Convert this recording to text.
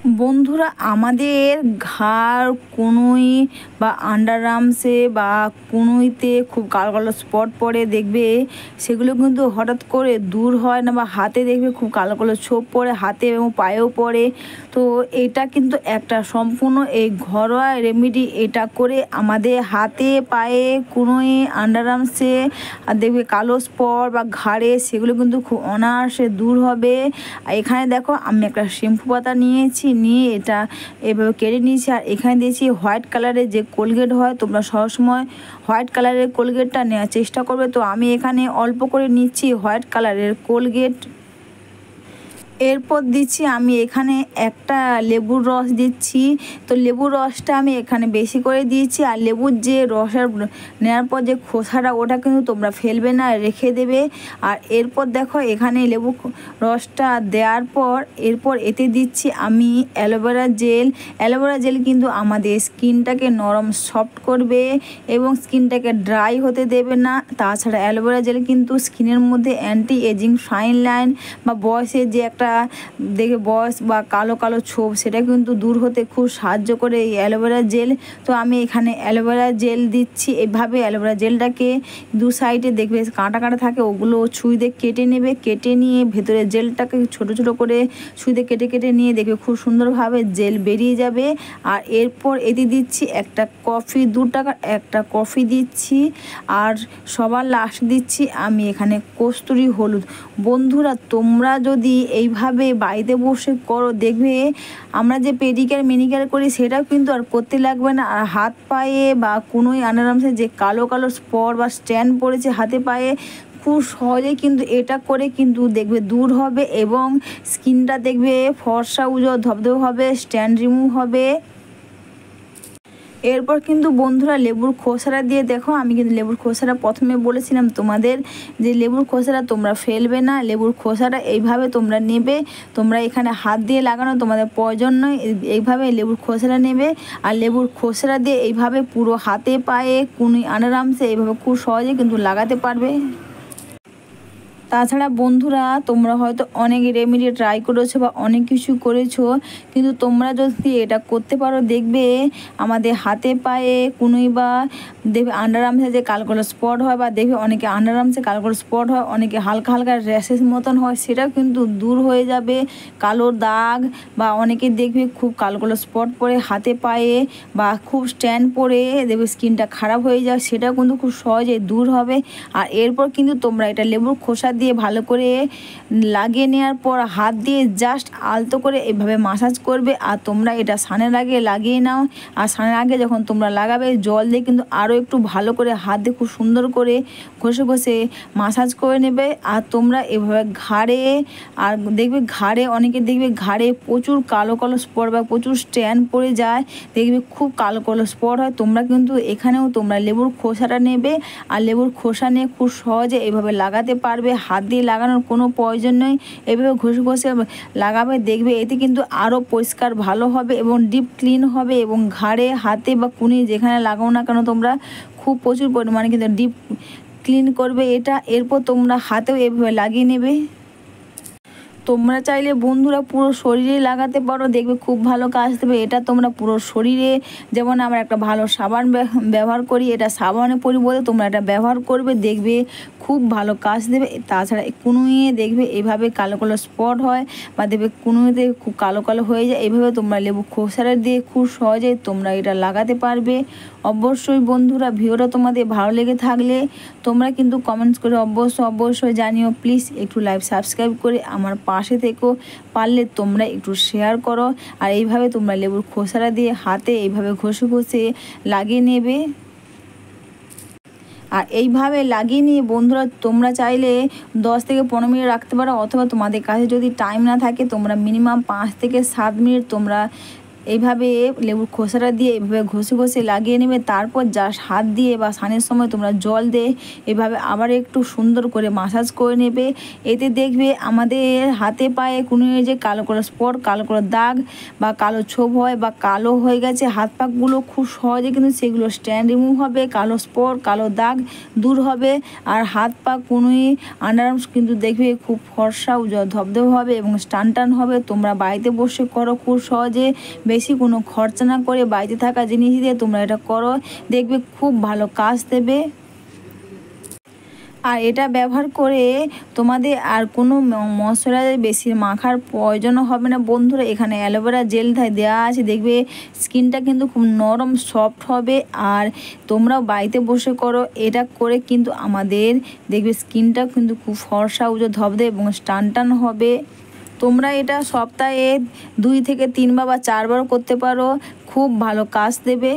বন্ধুরা, আমাদের ঘাড়, কনুই বা আন্ডার আর্মসে বা কনুইতে খুব কালো কালো স্পট পড়ে দেখবে, সেগুলো কিন্তু হঠাৎ করে দূর হয় না। বা হাতে দেখবে খুব কালো কালো ছোপ পড়ে হাতে এবং পায়েও পড়ে। তো এটা কিন্তু একটা সম্পূর্ণ এই ঘরোয়া রেমেডি। এটা করে আমাদের হাতে, পায়ে, কনুই, আন্ডার আর্মসে আর দেখবে কালো স্পট বা ঘাড়ে, সেগুলো কিন্তু খুব অনায়াসে দূর হবে। আর এখানে দেখো, আমি একটা শ্যাম্পু পাতা নিয়েছি, নিয়ে এটা এভাবে কেটে নিয়েছি। আর এখানে দিয়েছি হোয়াইট কালারের যে কোলগেট হয়, তোমরা সবসময় হোয়াইট কালারের কোলগেটটা নেওয়ার চেষ্টা করবে। তো আমি এখানে অল্প করে নিচ্ছি হোয়াইট কালারের কোলগেট। এরপর দিচ্ছি আমি এখানে একটা লেবুর রস দিচ্ছি। তো লেবুর রসটা আমি এখানে বেশি করে দিয়েছি। আর লেবুর যে রসের নেওয়ার পর যে খোসাটা, ওটা কিন্তু তোমরা ফেলবে না, রেখে দেবে। আর এরপর দেখো, এখানে লেবু রসটা দেওয়ার পর এরপর এতে দিচ্ছি আমি অ্যালোভেরা জেল। অ্যালোভেরা জেল কিন্তু আমাদের স্কিনটাকে নরম সফট করবে এবং স্কিনটাকে ড্রাই হতে দেবে না। তাছাড়া অ্যালোভেরা জেল কিন্তু স্কিনের মধ্যে অ্যান্টি এজিং, ফাইন লাইন বা বয়সের যে একটা দেখে বয়স বা কালো কালো ছোপ, সেটা কিন্তু দূর হতে খুব সাহায্য করে এই অ্যালোভেরা জেল। তো আমি এখানে অ্যালোভেরা জেল দিচ্ছি। এভাবে অ্যালোভেরা জেলটাকে দু সাইডে দেখবে কাঁটা কাঁটা থাকে, ওগুলো ছুঁই দিয়ে কেটে নেবে। কেটে নিয়ে ভেতরে জেলটাকে ছোটো ছোটো করে ছুঁই দিয়ে কেটে কেটে নিয়ে দেখবে খুব সুন্দরভাবে জেল বেরিয়ে যাবে। আর এরপর এতে দিচ্ছি একটা কফি, 2 টাকার একটা কফি দিচ্ছি। আর সবার লাস্ট দিচ্ছি আমি এখানে কস্তুরি হলুদ। বন্ধুরা, তোমরা যদি এইভাবে বাড়িতে বসে করো, দেখবে আমরা যে পেডিকেয়ার মেনিকেয়ার করি, সেটাও কিন্তু আর করতে লাগবে না। আর হাত পায়ে বা কোনোই আন্ডার আর্মসে যে কালো কালো স্পট বা স্ট্যান্ড পড়েছে হাতে পায়ে, খুব সহজেই কিন্তু এটা করে কিন্তু দেখবে দূর হবে এবং স্কিনটা দেখবে ফর্সা, উজ্জ্বল, ধবধবে হবে, স্ট্যান্ড রিমুভ হবে। এরপর কিন্তু বন্ধুরা লেবুর খোসাটা দিয়ে দেখো, আমি কিন্তু লেবুর খোসাটা প্রথমে বলেছিলাম তোমাদের যে লেবুর খোসাটা তোমরা ফেলবে না। লেবুর খোসাটা এইভাবে তোমরা নেবে, তোমরা এখানে হাত দিয়ে লাগানো তোমাদের প্রয়োজন নয়। এইভাবে লেবুর খোসাটা নেবে আর লেবুর খোসাটা দিয়ে এইভাবে পুরো হাতে, পায়ে, কুনি, আন্ডার আর্মসে এইভাবে খুব সহজে কিন্তু লাগাতে পারবে। তাছাড়া বন্ধুরা, তোমরা হয়তো অনেক রেমেডি ট্রাই করেছো বা অনেক কিছু করেছো, কিন্তু তোমরা যদি এটা করতে পারো, দেখবে আমাদের হাতে, পায়ে, কনুই বা দেখবে আন্ডার আর্মসে যে কালো কালো স্পট হয়, বা দেখবে অনেকে আন্ডার আর্মসে কালো কালো স্পট হয়, অনেকে হালকা হালকা র্যাশেস মতন হয়, সেটাও কিন্তু দূর হয়ে যাবে। কালো দাগ বা অনেকে দেখবে খুব কালো কালো স্পট পড়ে হাতে, পায়ে বা খুব স্ট্যান্ড পড়ে দেখবে স্কিনটা খারাপ হয়ে যায়, সেটাও কিন্তু খুব সহজে দূর হবে। আর এরপর কিন্তু তোমরা এটা লেবুর খোসা দিয়ে ভালো করে লাগিয়ে নেওয়ার পর হাত দিয়ে জাস্ট আলতো করে এভাবে মাসাজ করবে। আর তোমরা এটা স্নানের আগে লাগিয়ে নাও। আর স্নানের আগে যখন তোমরা লাগাবে, জল দিয়ে কিন্তু আরও একটু ভালো করে হাত দিয়ে খুব সুন্দর করে ঘষে ঘষে মাসাজ করে নেবে। আর তোমরা এভাবে ঘাড়ে, আর দেখবে ঘাড়ে অনেকে দেখবে ঘাড়ে প্রচুর কালো কালো স্পট বা প্রচুর স্ট্যান্ড পড়ে যায়, দেখবে খুব কালো কালো স্পট হয়। তোমরা কিন্তু এখানেও তোমরা লেবুর খোসাটা নেবে আর লেবুর খোসা নিয়ে খুব সহজে এভাবে লাগাতে পারবে। হাত দিয়ে লাগানোর কোনো প্রয়োজন নেই, এভাবে ঘষে ঘষে লাগাবে। দেখবে এতে কিন্তু আরও পরিষ্কার ভালো হবে এবং ডিপ ক্লিন হবে। এবং ঘাড়ে, হাতে বা কুনি যেখানে লাগাও না কেন, তোমরা খুব প্রচুর পরিমাণে কিন্তু ডিপ ক্লিন করবে এটা। এরপর তোমরা হাতেও এভাবে লাগিয়ে নেবে। তোমরা চাইলে বন্ধুরা পুরো শরীরে লাগাতে পারো, দেখবে খুব ভালো কাজ দেবে। এটা তোমরা পুরো শরীরে, যেমন আমরা একটা ভালো সাবান ব্যবহার করি, এটা সাবানের পরিবর্তে তোমরা এটা ব্যবহার করবে, দেখবে খুব ভালো কাজ দেবে। তাছাড়া কনুইয়ে দেখবে এভাবে কালো কালো স্পট হয় বা দেখবে কনুইতে খুব কালো কালো হয়ে যায়, এইভাবে তোমরা লেবু খোসাটা দিয়ে খুব সহজেই তোমরা এটা লাগাতে পারবে। অবশ্যই বন্ধুরা, ভিডিওটা তোমাদের ভালো লেগে থাকলে তোমরা কিন্তু কমেন্টস করে অবশ্যই জানিও। প্লিজ একটু লাইভ সাবস্ক্রাইব করে আমার পাশে থেকো। পারলে তোমরা একটু শেয়ার করো। আর এইভাবে তোমরা লেবুর খোসাটা দিয়ে হাতে এইভাবে ঘষে ঘষে লাগিয়ে নেবে। আর এইভাবে লাগিয়ে নিয়ে বন্ধুরা, তোমরা চাইলে 10 থেকে 15 মিনিট রাখতে পারো, অথবা তোমাদের কাছে যদি টাইম না থাকে, তোমরা মিনিমাম 5 থেকে 7 মিনিট তোমরা এইভাবে লেবুর খোসাটা দিয়ে এভাবে ঘষে ঘষে লাগিয়ে নেবে। তারপর জাস্ট হাত দিয়ে বা স্নানের সময় তোমরা জল দিয়ে এভাবে আবার একটু সুন্দর করে মাসাজ করে নেবে। এতে দেখবে আমাদের হাতে পায়ে কোনো যে কালো কালো স্পট, কালো কালো দাগ বা কালো ছোপ হয় বা কালো হয়ে গেছে হাত পাগুলো, খুব সহজে কিন্তু সেগুলো স্ট্যান্ড রিমুভ হবে, কালো স্পট কালো দাগ দূর হবে। আর হাত পা কোনোই আন্ডারআর্মস কিন্তু দেখবে খুব ফর্সা ধবধবে হবে এবং টান হবে। তোমরা বাড়িতে বসে করো খুব সহজে, বেশি কোনো খরচা না করে বাড়িতে থাকা জিনিস দিয়ে তোমরা এটা করো, দেখবে খুব ভালো কাজ দেবে। আর এটা ব্যবহার করে তোমাদের আর কোনো ময়শ্চারাইজার বেশি মাখার প্রয়োজনও হবে না বন্ধুরা। এখানে অ্যালোভেরা জেল দেওয়া আছে, দেখবে স্কিনটা কিন্তু খুব নরম সফট হবে। আর তোমরাও বাড়িতে বসে করো, এটা করে কিন্তু আমাদের দেখবে স্কিনটা কিন্তু খুব ফর্সা ধবধবে এবং টান হবে। তোমরা এটা সপ্তাহে 2 থেকে 3 বার বা 4 বার করতে পারো, খুব ভালো কাজ দেবে।